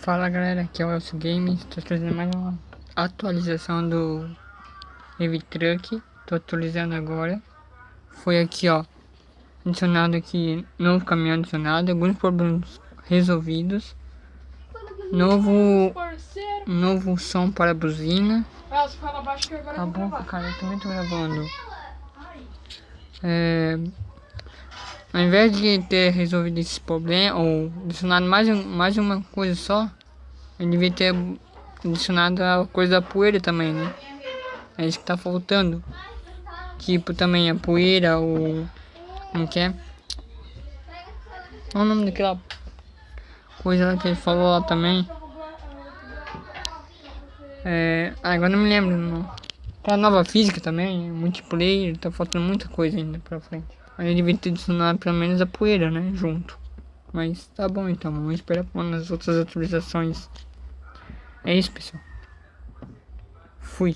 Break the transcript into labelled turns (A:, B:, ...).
A: Fala galera, aqui é o Elcio Games, estou trazendo mais uma atualização do eeeeee. Estou atualizando agora. Foi aqui ó, adicionado aqui, novo caminhão adicionado, alguns problemas resolvidos. Novo som para a buzina. Tá bom, cara, eu também tô gravando. Ao invés de ter resolvido esse problema, ou adicionado mais uma coisa só, eu devia ter adicionado a coisa da poeira também, né? É isso que tá faltando. Tipo, também a poeira, ou... Como que é? Qual o nome daquela coisa lá que ele falou lá também? Agora não me lembro não. Aquela nova física também, multiplayer, tá faltando muita coisa ainda pra frente. Aí eu devia ter adicionado pelo menos a poeira, né, junto. Mas tá bom então, vamos esperar por nas outras atualizações. É isso, pessoal. Fui.